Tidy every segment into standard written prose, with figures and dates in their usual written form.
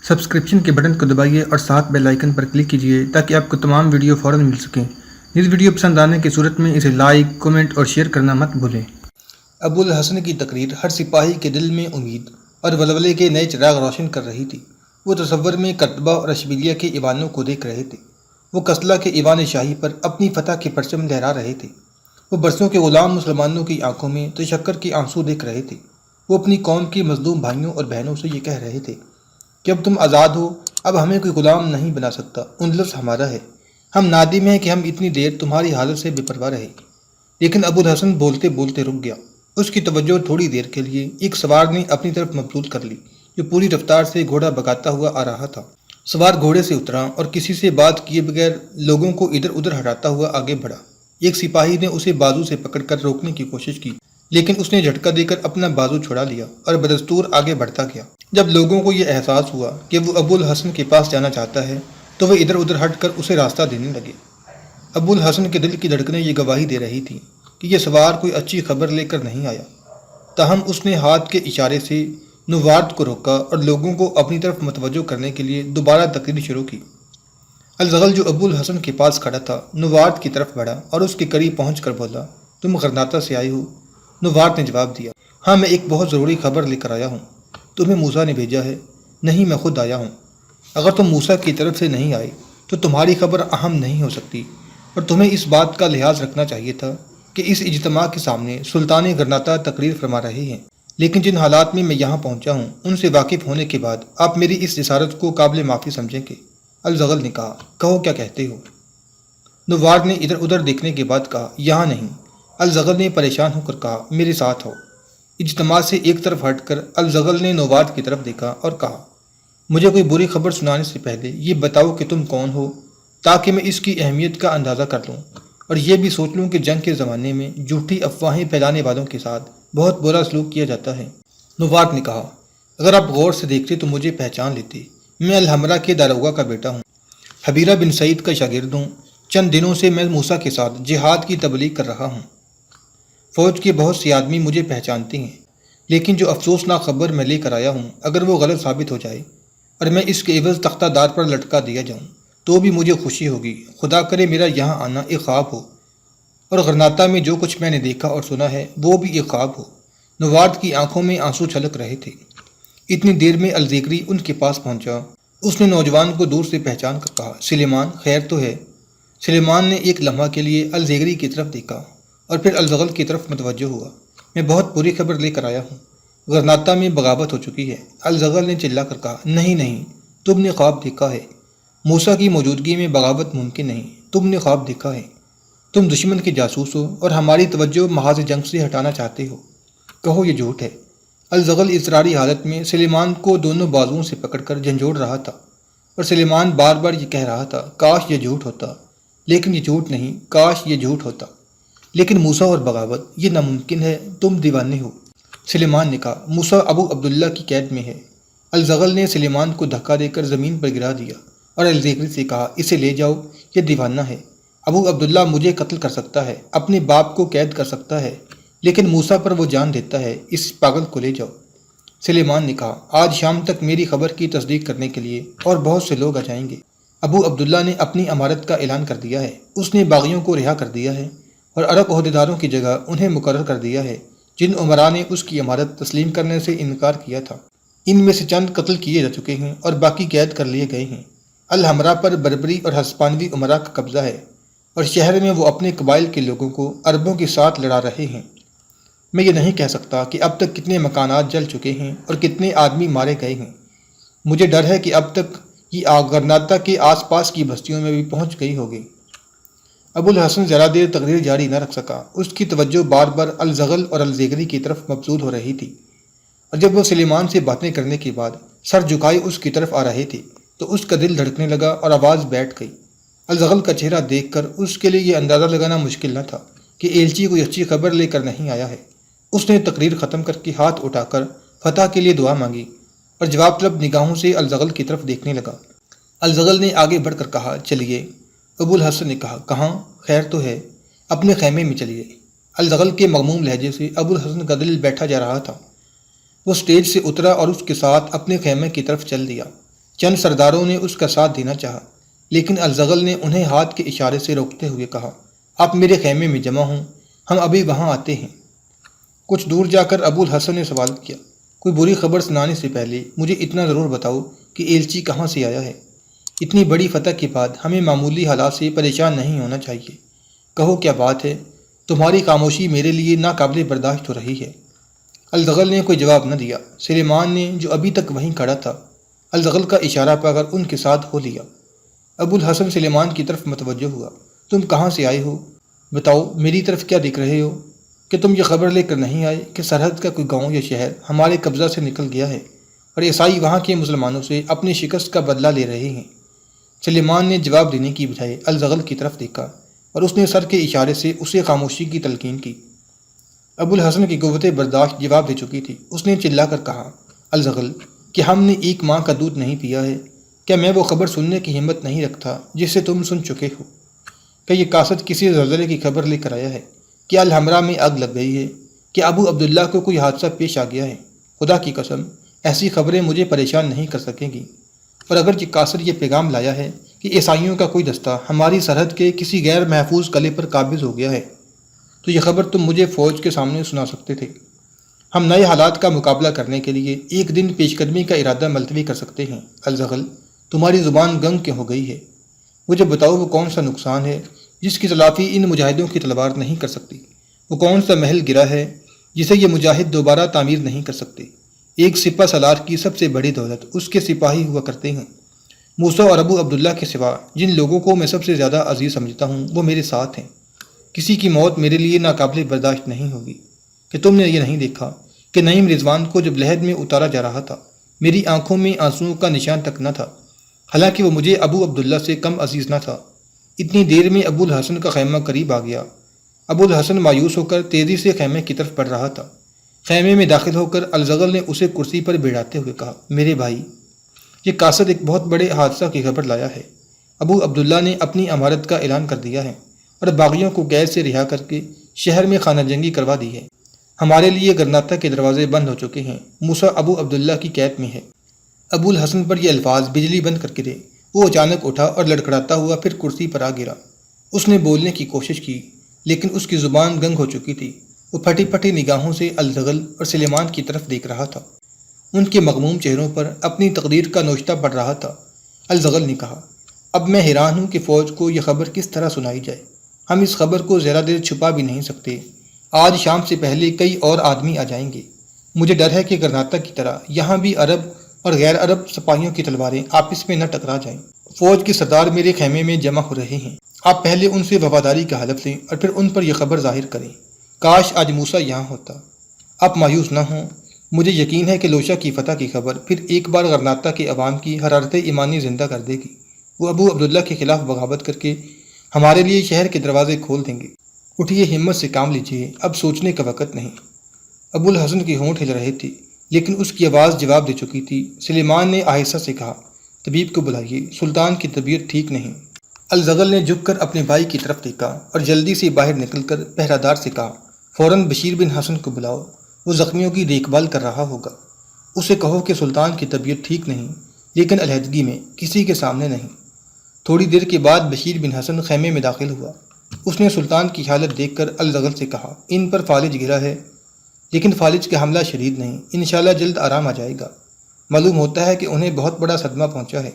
Subscription کے button کو دبائیے اور ساتھ بیل آئیکن پر کلک کیجیے تاکہ آپ کو تمام ویڈیو فوراً مل سکیں۔ اس ویڈیو پسند آنے کی صورت میں اسے لائک، کمنٹ اور شیئر کرنا مت بھولیں۔ ابو الحسن کی تقریر ہر سپاہی کے دل میں امید اور ولولے کے نئے چراغ روشن کر رہی تھی۔ وہ تصور میں کرتبہ اور اشبیلیہ کے ایوانوں کو دیکھ رہے تھے۔ وہ کسلا کے ایوان شاہی پر اپنی فتح کے پرچم لہرا رہے تھے۔ وہ برسوں کے غلام مسلمانوں کی آنکھوں میں تشکر کے آنسو دیکھ رہے تھے۔ وہ اپنی قوم کے مظلوم بھائیوں اور بہنوں سے یہ کہہ رہے تھے کہ اب تم آزاد ہو، اب ہمیں کوئی غلام نہیں بنا سکتا، اندلس ہمارا ہے۔ ہم نادم ہیں کہ ہم اتنی دیر تمہاری حالت سے بے پرواہ رہے۔ لیکن ابو الحسن بولتے بولتے رک گیا۔ اس کی توجہ تھوڑی دیر کے لیے ایک سوار نے اپنی طرف مبذول کر لی جو پوری رفتار سے گھوڑا بھگاتا ہوا آ رہا تھا۔ سوار گھوڑے سے اترا اور کسی سے بات کیے بغیر لوگوں کو ادھر ادھر ہٹاتا ہوا آگے بڑھا۔ ایک سپاہی نے اسے بازو سے پکڑ کر روکنے کی کوشش کی، لیکن اس نے جھٹکا دے کر اپنا بازو چھڑا لیا اور بدستور آگے بڑھتا گیا۔ جب لوگوں کو یہ احساس ہوا کہ وہ ابو الحسن کے پاس جانا چاہتا ہے تو وہ ادھر ادھر ہٹ کر اسے راستہ دینے لگے۔ ابو الحسن کے دل کی دھڑکنیں یہ گواہی دے رہی تھیں کہ یہ سوار کوئی اچھی خبر لے کر نہیں آیا۔ تاہم اس نے ہاتھ کے اشارے سے نوارد کو روکا اور لوگوں کو اپنی طرف متوجہ کرنے کے لیے دوبارہ تقریر شروع کی۔ الزغل جو ابو الحسن کے پاس کھڑا تھا نوارد کی طرف بڑھا اور اس کے قریب پہنچ کر بولا، تم غرناطہ سے آئے ہو؟ نوارد نے جواب دیا، ہاں میں ایک بہت ضروری خبر لے کر آیا ہوں۔ تمہیں موسیٰ نے بھیجا ہے؟ نہیں، میں خود آیا ہوں۔ اگر تم موسیٰ کی طرف سے نہیں آئے تو تمہاری خبر اہم نہیں ہو سکتی، اور تمہیں اس بات کا لحاظ رکھنا چاہیے تھا کہ اس اجتماع کے سامنے سلطان غرناطہ تقریر فرما رہے ہیں۔ لیکن جن حالات میں یہاں پہنچا ہوں ان سے واقف ہونے کے بعد آپ میری اس جسارت کو قابل معافی سمجھیں گے۔ الزغل نے کہا، کہو کیا کہتے ہو؟ نوارد نے ادھر ادھر دیکھنے کے بعد کہا، یہاں نہیں۔ الزغل نے پریشان ہو کر کہا، میرے ساتھ ہو۔ اجتماع سے ایک طرف ہٹ کر الزغل نے نوارد کی طرف دیکھا اور کہا، مجھے کوئی بری خبر سنانے سے پہلے یہ بتاؤ کہ تم کون ہو، تاکہ میں اس کی اہمیت کا اندازہ کر لوں اور یہ بھی سوچ لوں کہ جنگ کے زمانے میں جھوٹی افواہیں پھیلانے والوں کے ساتھ بہت برا سلوک کیا جاتا ہے۔ نوارد نے کہا، اگر آپ غور سے دیکھتے تو مجھے پہچان لیتے۔ میں الحمرا کے داروغہ کا بیٹا ہوں، حبیرہ بن سعید کا شاگرد ہوں۔ چند دنوں سے میں موسیٰ کے ساتھ جہاد کی تبلیغ کر رہا ہوں۔ فوج کے بہت سے آدمی مجھے پہچانتے ہیں، لیکن جو افسوسناک خبر میں لے کر آیا ہوں اگر وہ غلط ثابت ہو جائے اور میں اس کے عوض تختہ دار پر لٹکا دیا جاؤں تو بھی مجھے خوشی ہوگی۔ خدا کرے میرا یہاں آنا ایک خواب ہو اور غرناطہ میں جو کچھ میں نے دیکھا اور سنا ہے وہ بھی ایک خواب ہو۔ نوارد کی آنکھوں میں آنسو چھلک رہے تھے۔ اتنی دیر میں الزیگری ان کے پاس پہنچا۔ اس نے نوجوان کو دور سے پہچان کر کہا، سلیمان، خیر تو ہے؟ سلیمان نے ایک لمحہ کے لیے الزیگری کی طرف دیکھا اور پھر الزغل کی طرف متوجہ ہوا۔ میں بہت بری خبر لے کر آیا ہوں، غرناطہ میں بغاوت ہو چکی ہے۔ الزغل نے چلا کر کہا، نہیں نہیں، تم نے خواب دیکھا ہے۔ موسیٰ کی موجودگی میں بغاوت ممکن نہیں، تم نے خواب دیکھا ہے۔ تم دشمن کے جاسوس ہو اور ہماری توجہ محاذ جنگ سے ہٹانا چاہتے ہو۔ کہو یہ جھوٹ ہے۔ الزغل اضطراری حالت میں سلیمان کو دونوں بازوؤں سے پکڑ کر جھنجھوڑ رہا تھا اور سلیمان بار بار یہ کہہ رہا تھا، کاش یہ جھوٹ ہوتا، لیکن یہ جھوٹ نہیں، کاش یہ جھوٹ ہوتا۔ لیکن موسیٰ اور بغاوت، یہ ناممکن ہے، تم دیوانے ہو۔ سلیمان نے کہا، موسیٰ ابو عبداللہ کی قید میں ہے۔ الزغل نے سلیمان کو دھکا دے کر زمین پر گرا دیا اور الزیگری سے کہا، اسے لے جاؤ، یہ دیوانہ ہے۔ ابو عبداللہ مجھے قتل کر سکتا ہے، اپنے باپ کو قید کر سکتا ہے، لیکن موسیٰ پر وہ جان دیتا ہے، اس پاگل کو لے جاؤ۔ سلیمان نے کہا، آج شام تک میری خبر کی تصدیق کرنے کے لیے اور بہت سے لوگ آ جائیں گے۔ ابو عبداللہ نے اپنی امارت کا اعلان کر دیا ہے۔ اس نے باغیوں کو رہا کر دیا ہے اور عرب عہدیداروں کی جگہ انہیں مقرر کر دیا ہے جن عمراء نے اس کی امارت تسلیم کرنے سے انکار کیا تھا۔ ان میں سے چند قتل کیے جا چکے ہیں اور باقی قید کر لیے گئے ہیں۔ الحمرا پر بربری اور ہسپانوی عمراء کا قبضہ ہے اور شہر میں وہ اپنے قبائل کے لوگوں کو عربوں کے ساتھ لڑا رہے ہیں۔ میں یہ نہیں کہہ سکتا کہ اب تک کتنے مکانات جل چکے ہیں اور کتنے آدمی مارے گئے ہیں۔ مجھے ڈر ہے کہ اب تک یہ آگ غرناطہ کے آس پاس کی بستیوں میں بھی پہنچ گئی ہوگی۔ ابو الحسن ذرا دیر تقریر جاری نہ رکھ سکا۔ اس کی توجہ بار بار الزغل اور الزیگری کی طرف مبذول ہو رہی تھی، اور جب وہ سلیمان سے باتیں کرنے کے بعد سر جھکائے اس کی طرف آ رہے تھے تو اس کا دل دھڑکنے لگا اور آواز بیٹھ گئی۔ الزغل کا چہرہ دیکھ کر اس کے لیے یہ اندازہ لگانا مشکل نہ تھا کہ ایلچی کوئی اچھی خبر لے کر نہیں آیا ہے۔ اس نے تقریر ختم کر کے ہاتھ اٹھا کر فتح کے لیے دعا مانگی اور جواب طلب نگاہوں سے الزغل کی طرف دیکھنے لگا۔ الزغل نے آگے بڑھ کر کہا، چلیے۔ ابو الحسن نے کہا، کہاں؟ خیر تو ہے؟ اپنے خیمے میں چلیے۔ الزغل کے مغموم لہجے سے ابو الحسن کا دل بیٹھا جا رہا تھا۔ وہ سٹیج سے اترا اور اس کے ساتھ اپنے خیمے کی طرف چل دیا۔ چند سرداروں نے اس کا ساتھ دینا چاہا، لیکن الزغل نے انہیں ہاتھ کے اشارے سے روکتے ہوئے کہا، آپ میرے خیمے میں جمع ہوں، ہم ابھی وہاں آتے ہیں۔ کچھ دور جا کر ابو الحسن نے سوال کیا، کوئی بری خبر سنانے سے پہلے مجھے اتنا ضرور بتاؤ کہ ایلچی کہاں سے آیا ہے۔ اتنی بڑی فتح کے بعد ہمیں معمولی حالات سے پریشان نہیں ہونا چاہیے۔ کہو کیا بات ہے، تمہاری خاموشی میرے لیے ناقابل برداشت ہو رہی ہے۔ الزغل نے کوئی جواب نہ دیا۔ سلیمان نے جو ابھی تک وہیں کھڑا تھا، الزغل کا اشارہ پا کر ان کے ساتھ ہو لیا۔ ابو الحسن سلیمان کی طرف متوجہ ہوا، تم کہاں سے آئے ہو؟ بتاؤ میری طرف کیا دیکھ رہے ہو؟ کہ تم یہ خبر لے کر نہیں آئے کہ سرحد کا کوئی گاؤں یا شہر ہمارے قبضہ سے نکل گیا ہے اور عیسائی وہاں کے مسلمانوں سے اپنی شکست کا بدلہ لے رہے ہیں؟ سلیمان نے جواب دینے کی بجائے الزغل کی طرف دیکھا اور اس نے سر کے اشارے سے اسے خاموشی کی تلقین کی۔ ابو الحسن کی قوت برداشت جواب دے چکی تھی۔ اس نے چلا کر کہا، الزغل، کہ ہم نے ایک ماں کا دودھ نہیں پیا ہے؟ کیا میں وہ خبر سننے کی ہمت نہیں رکھتا جس سے تم سن چکے ہو؟ کہ یہ قاصد کسی زلزلے کی خبر لے کر آیا ہے؟ کہ الحمرا میں آگ لگ گئی ہے؟ کہ ابو عبداللہ کو کوئی حادثہ پیش آ گیا ہے؟ خدا کی قسم، ایسی خبریں مجھے پریشان نہیں کر سکیں گی۔ اور اگر یہ قاصد یہ پیغام لایا ہے کہ عیسائیوں کا کوئی دستہ ہماری سرحد کے کسی غیر محفوظ قلعے پر قابض ہو گیا ہے، تو یہ خبر تم مجھے فوج کے سامنے سنا سکتے تھے۔ ہم نئے حالات کا مقابلہ کرنے کے لیے ایک دن پیش قدمی کا ارادہ ملتوی کر سکتے ہیں۔ الزغل، تمہاری زبان گنگ کیوں ہو گئی ہے؟ مجھے بتاؤ وہ کون سا نقصان ہے جس کی تلافی ان مجاہدوں کی تلوار نہیں کر سکتی؟ وہ کون سا محل گرا ہے جسے یہ مجاہد دوبارہ تعمیر نہیں کر سکتے؟ ایک سپہ سالار کی سب سے بڑی دولت اس کے سپاہی ہوا کرتے ہیں۔ موسیٰ اور ابو عبداللہ کے سوا جن لوگوں کو میں سب سے زیادہ عزیز سمجھتا ہوں وہ میرے ساتھ ہیں۔ کسی کی موت میرے لیے ناقابل برداشت نہیں ہوگی۔ کہ تم نے یہ نہیں دیکھا کہ نعیم رضوان کو جب لحد میں اتارا جا رہا تھا میری آنکھوں میں آنسوؤں کا نشان تک نہ تھا، حالانکہ وہ مجھے ابو عبداللہ سے کم عزیز نہ تھا۔ اتنی دیر میں ابو الحسن کا خیمہ قریب آ گیا۔ ابو الحسن مایوس ہو کر تیزی سے خیمے کی طرف بڑھ رہا تھا۔ خیمے میں داخل ہو کر الزغل نے اسے کرسی پر بیٹھاتے ہوئے کہا، میرے بھائی، یہ قاصد ایک بہت بڑے حادثہ کی خبر لایا ہے۔ ابو عبداللہ نے اپنی امارت کا اعلان کر دیا ہے اور باغیوں کو قید سے رہا کر کے شہر میں خانہ جنگی کروا دی ہے۔ ہمارے لیے گرناطہ کے دروازے بند ہو چکے ہیں۔ موسیٰ ابو عبداللہ کی قید میں ہے۔ ابو الحسن پر یہ الفاظ بجلی بند کر کے دے۔ وہ اچانک اٹھا اور لڑکھڑاتا ہوا پھر کرسی پر آ گرا۔ اس نے بولنے کی کوشش کی لیکن اس کی زبان گنگ ہو چکی تھی۔ وہ پھٹی پھٹی نگاہوں سے الزغل اور سلیمان کی طرف دیکھ رہا تھا۔ ان کے مغموم چہروں پر اپنی تقدیر کا نوشتہ پڑ رہا تھا۔ الزغل نے کہا، اب میں حیران ہوں کہ فوج کو یہ خبر کس طرح سنائی جائے۔ ہم اس خبر کو زیادہ دیر چھپا بھی نہیں سکتے۔ آج شام سے پہلے کئی اور آدمی آ جائیں گے۔ مجھے ڈر ہے کہ گرناطہ کی طرح یہاں بھی عرب اور غیر عرب سپاہیوں کی تلواریں آپس میں نہ ٹکرا جائیں۔ فوج کے سردار میرے خیمے میں جمع ہو رہے ہیں۔ آپ پہلے ان سے وفاداری کا حلف لیں اور پھر ان پر یہ خبر ظاہر کریں۔ کاش آج موسیٰ یہاں ہوتا۔ آپ مایوس نہ ہوں، مجھے یقین ہے کہ لوشا کی فتح کی خبر پھر ایک بار غرناطہ کے عوام کی حرارت ایمانی زندہ کر دے گی۔ وہ ابو عبداللہ کے خلاف بغاوت کر کے ہمارے لیے شہر کے دروازے کھول دیں گے۔ اٹھیے، ہمت سے کام لیجیے، اب سوچنے کا وقت نہیں۔ ابو الحسن کی ہونٹ ہل رہے تھے لیکن اس کی آواز جواب دے چکی تھی۔ سلیمان نے آہستہ سے کہا، طبیب کو بلائیے، سلطان کی طبیعت ٹھیک نہیں۔ الزغل نے جھک کر اپنے بھائی کی طرف دیکھا اور جلدی سے باہر نکل کر پہرہ دار سے کہا، فوراً بشیر بن حسن کو بلاؤ، وہ زخمیوں کی دیکھ بھال کر رہا ہوگا۔ اسے کہو کہ سلطان کی طبیعت ٹھیک نہیں، لیکن علیحدگی میں، کسی کے سامنے نہیں۔ تھوڑی دیر کے بعد بشیر بن حسن خیمے میں داخل ہوا۔ اس نے سلطان کی حالت دیکھ کر الزغل سے کہا، ان پر فالج گرا ہے لیکن فالج کا حملہ شدید نہیں، انشاءاللہ جلد آرام آ جائے گا۔ معلوم ہوتا ہے کہ انہیں بہت بڑا صدمہ پہنچا ہے۔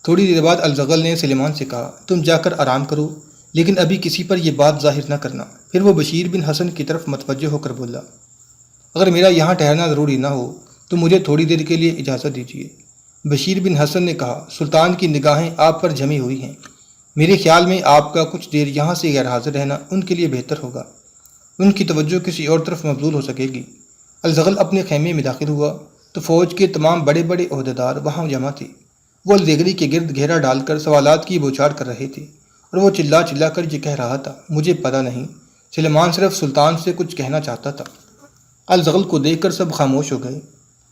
تھوڑی دیر بعد الزغل نے سلیمان سے کہا، تم جا کر آرام کرو لیکن ابھی کسی پر یہ بات ظاہر نہ کرنا۔ پھر وہ بشیر بن حسن کی طرف متوجہ ہو کر بولا، اگر میرا یہاں ٹھہرنا ضروری نہ ہو تو مجھے تھوڑی دیر کے لیے اجازت دیجیے۔ بشیر بن حسن نے کہا، سلطان کی نگاہیں آپ پر جمی ہوئی ہیں، میرے خیال میں آپ کا کچھ دیر یہاں سے غیر حاضر رہنا ان کے لیے بہتر ہوگا، ان کی توجہ کسی اور طرف مبذول ہو سکے گی۔ الزغل اپنے خیمے میں داخل ہوا تو فوج کے تمام بڑے بڑے عہدیدار وہاں جمع تھے۔ وہ الزغری کے گرد گھیرا ڈال کر سوالات کی بوچھاڑ کر رہے تھے اور وہ چلا چلا کر یہ کہہ رہا تھا، مجھے پتہ نہیں، سلیمان صرف سلطان سے کچھ کہنا چاہتا تھا۔ الزغل کو دیکھ کر سب خاموش ہو گئے۔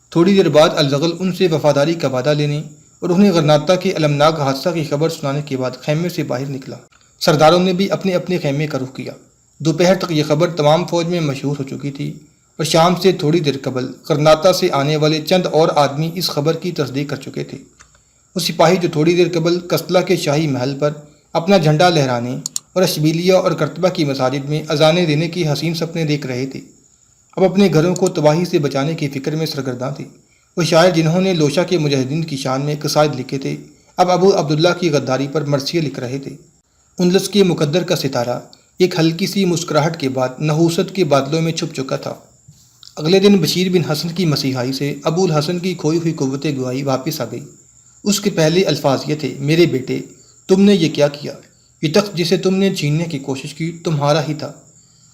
تھوڑی دیر بعد الزغل ان سے وفاداری کا وعدہ لینے اور انہیں غرناطہ کے المناک حادثہ کی خبر سنانے کے بعد خیمے سے باہر نکلا۔ سرداروں نے بھی اپنے اپنے خیمے کا رخ کیا۔ دوپہر تک یہ خبر تمام فوج میں مشہور ہو چکی تھی اور شام سے تھوڑی دیر قبل غرناطہ سے آنے والے چند اور آدمی اس خبر کی تصدیق کر چکے تھے۔ وہ سپاہی جو تھوڑی دیر قبل کستلا کے شاہی محل پر اپنا جھنڈا لہرانے اور اشبیلیہ اور کرتبہ کی مساجد میں اذانیں دینے کی حسین سپنے دیکھ رہے تھے، اب اپنے گھروں کو تباہی سے بچانے کی فکر میں سرگرداں تھے۔ وہ شاعر جنہوں نے لوشا کے مجاہدین کی شان میں قصائد لکھے تھے، اب ابو عبداللہ کی غداری پر مرثیے لکھ رہے تھے۔ اندلس کے مقدر کا ستارہ ایک ہلکی سی مسکراہٹ کے بعد نحوست کے بادلوں میں چھپ چکا تھا۔ اگلے دن بشیر بن حسن کی مسیحائی سے ابو الحسن کی کھوئی ہوئی قوت گواہی واپس آ گئی۔ اس کے پہلے الفاظ یہ تھے: میرے بیٹے، تم نے یہ کیا کیا؟ یہ تخت جسے تم نے چھیننے کی کوشش کی تمہارا ہی تھا،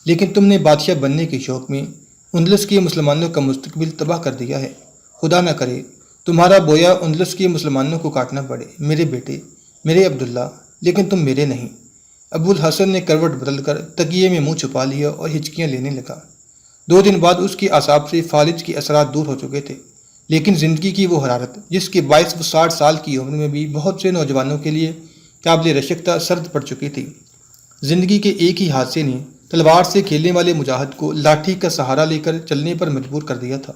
لیکن تم نے بادشاہ بننے کے شوق میں اندلس کے مسلمانوں کا مستقبل تباہ کر دیا ہے۔ خدا نہ کرے تمہارا بویا اندلس کے مسلمانوں کو کاٹنا پڑے، میرے بیٹے، میرے عبداللہ، لیکن تم میرے نہیں۔ ابو الحسن نے کروٹ بدل کر تکیے میں منہ چھپا لیا اور ہچکیاں لینے لگا۔ 2 دن بعد اس کے اعصاب سے فالج کے اثرات دور ہو چکے تھے، لیکن زندگی کی وہ حرارت جس کے باعث وہ 60 سال کی عمر میں بھی بہت سے نوجوانوں کے لیے قابل رشک سرد پڑ چکی تھی۔ زندگی کے ایک ہی حادثے نے تلوار سے کھیلنے والے مجاہد کو لاٹھی کا سہارا لے کر چلنے پر مجبور کر دیا تھا۔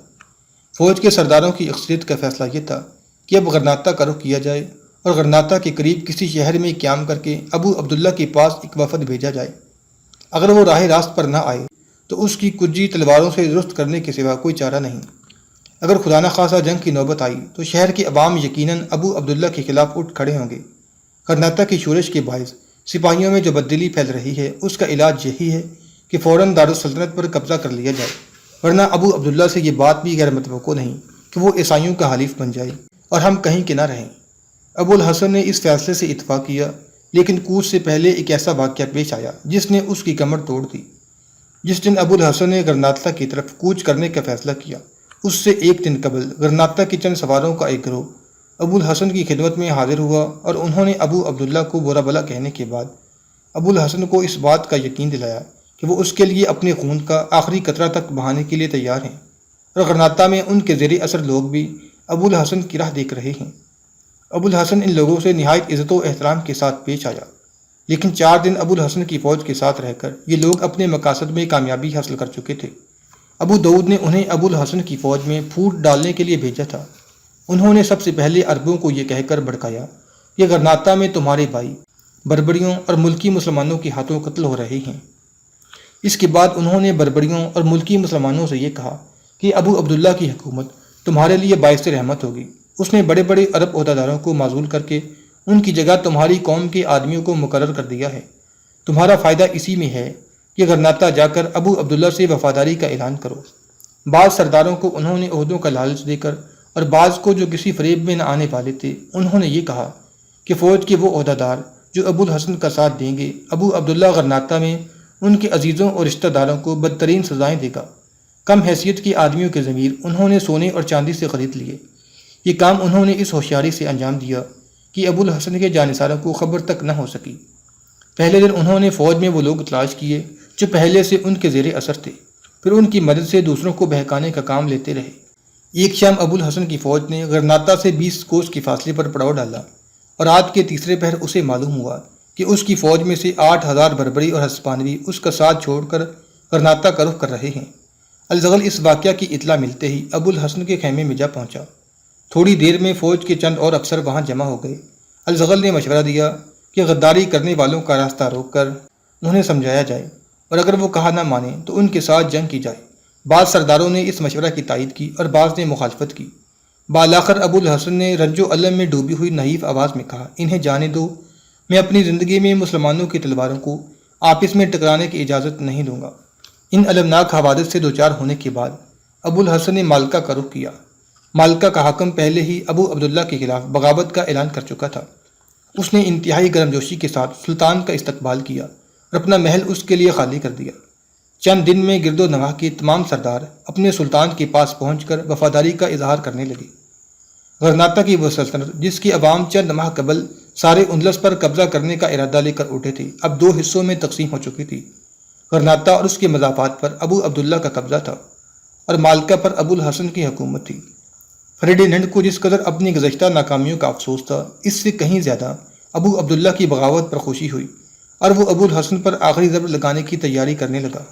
فوج کے سرداروں کی اکثریت کا فیصلہ یہ تھا کہ اب غرناطہ کا رخ کیا جائے اور غرناطہ کے قریب کسی شہر میں قیام کر کے ابو عبداللہ کے پاس ایک وفد بھیجا جائے۔ اگر وہ راہ راست پر نہ آئے تو اس کی کجی تلواروں سے درست کرنے کے سوا کوئی چارہ نہیں۔ اگر خدا نخواستہ جنگ کی نوبت آئی تو شہر کے عوام یقیناً ابو عبداللہ کے خلاف اٹھ کھڑے ہوں گے۔ غرناطہ کی شورش کے باعث سپاہیوں میں جو بددلی پھیل رہی ہے، اس کا علاج یہی ہے کہ فوراً دارالسلطنت پر قبضہ کر لیا جائے، ورنہ ابو عبداللہ سے یہ بات بھی غیر متوقع نہیں کہ وہ عیسائیوں کا حلیف بن جائے اور ہم کہیں کے نہ رہیں۔ ابو الحسن نے اس فیصلے سے اتفاق کیا، لیکن کوچ سے پہلے ایک ایسا واقعہ پیش آیا جس نے اس کی کمر توڑ دی۔ جس دن ابو الحسن نے غرناطہ کی طرف کوچ کرنے کا فیصلہ کیا، اس سے ایک دن قبل غرناطہ کے چند سواروں کا ایک گروہ ابو الحسن کی خدمت میں حاضر ہوا اور انہوں نے ابو عبداللہ کو برا بھلا کہنے کے بعد ابو الحسن کو اس بات کا یقین دلایا کہ وہ اس کے لیے اپنے خون کا آخری قطرہ تک بہانے کے لیے تیار ہیں، اور غرناطہ میں ان کے زیر اثر لوگ بھی ابو الحسن کی راہ دیکھ رہے ہیں۔ ابو الحسن ان لوگوں سے نہایت عزت و احترام کے ساتھ پیش آیا، لیکن 4 دن ابو الحسن کی فوج کے ساتھ رہ کر یہ لوگ اپنے مقاصد میں کامیابی حاصل کر چکے تھے۔ ابو داؤد نے انہیں ابو الحسن کی فوج میں پھوٹ ڈالنے کے لیے بھیجا تھا۔ انہوں نے سب سے پہلے عربوں کو یہ کہہ کر بھڑکایا کہ غرناطہ میں تمہارے بھائی بربریوں اور ملکی مسلمانوں کے ہاتھوں قتل ہو رہے ہیں۔ اس کے بعد انہوں نے بربریوں اور ملکی مسلمانوں سے یہ کہا کہ ابو عبداللہ کی حکومت تمہارے لیے باعث رحمت ہوگی۔ اس نے بڑے بڑے عرب عہدیداروں کو معزول کر کے ان کی جگہ تمہاری قوم کے آدمیوں کو مقرر کر دیا ہے۔ تمہارا فائدہ اسی میں ہے کہ غرناطہ جا کر ابو عبداللہ سے وفاداری کا اعلان کرو۔ بعض سرداروں کو انہوں نے عہدوں کا لالچ دے کر اور بعض کو جو کسی فریب میں نہ آنے والے تھے، انہوں نے یہ کہا کہ فوج کے وہ عہدیدار جو ابو الحسن کا ساتھ دیں گے، ابو عبداللہ غرناطہ میں ان کے عزیزوں اور رشتہ داروں کو بدترین سزائیں دے گا۔ کم حیثیت کے آدمیوں کے ضمیر انہوں نے سونے اور چاندی سے خرید لیے۔ یہ کام انہوں نے اس ہوشیاری سے انجام دیا کہ ابو الحسن کے جانثاروں کو خبر تک نہ ہو سکی۔ پہلے دن انہوں نے فوج میں وہ لوگ تلاش کیے جو پہلے سے ان کے زیر اثر تھے، پھر ان کی مدد سے دوسروں کو بہکانے کا کام لیتے رہے۔ ایک شام ابو الحسن کی فوج نے غرناطہ سے 20 کوس کے فاصلے پر پڑاؤ ڈالا، اور رات کے تیسرے پہر اسے معلوم ہوا کہ اس کی فوج میں سے 8000 بربری اور ہسپانوی اس کا ساتھ چھوڑ کر غرناطہ کا رخ کر رہے ہیں۔ الزغل اس واقعہ کی اطلاع ملتے ہی ابو الحسن کے خیمے میں جا پہنچا۔ تھوڑی دیر میں فوج کے چند اور افسر وہاں جمع ہو گئے۔ الزغل نے مشورہ دیا کہ غداری کرنے والوں کا راستہ روک کر انہیں سمجھایا جائے، اور اگر وہ کہا نہ مانیں تو ان کے ساتھ جنگ کی جائے۔ بعض سرداروں نے اس مشورہ کی تائید کی اور بعض نے مخالفت کی۔ بالآخر ابو الحسن نے رنج و الم میں ڈوبی ہوئی نحیف آواز میں کہا، انہیں جانے دو، میں اپنی زندگی میں مسلمانوں کی تلواروں کو آپس میں ٹکرانے کی اجازت نہیں دوں گا۔ ان المناک حوادث سے دوچار ہونے کے بعد ابو الحسن نے مالکا کا رخ کیا۔ مالکا کا حاکم پہلے ہی ابو عبداللہ کے خلاف بغاوت کا اعلان کر چکا تھا۔ اس نے انتہائی گرمجوشی کے ساتھ سلطان کا استقبال کیا اور اپنا محل اس کے لیے خالی کر دیا۔ چند دن میں گرد و نواح کے تمام سردار اپنے سلطان کے پاس پہنچ کر وفاداری کا اظہار کرنے لگے۔ غرناطہ کی وہ سلطنت جس کے عوام چند ماہ قبل سارے اندلس پر قبضہ کرنے کا ارادہ لے کر اٹھے تھے، اب 2 حصوں میں تقسیم ہو چکی تھی۔ غرناطہ اور اس کے مضافات پر ابو عبداللہ کا قبضہ تھا، اور مالکا پر ابو الحسن کی حکومت تھی۔ فریڈیننڈ کو جس قدر اپنی گزشتہ ناکامیوں کا افسوس تھا، اس سے کہیں زیادہ ابو عبداللہ کی بغاوت پر خوشی ہوئی، اور وہ ابو الحسن پر آخری ضرب لگانے کی تیاری کرنے لگا۔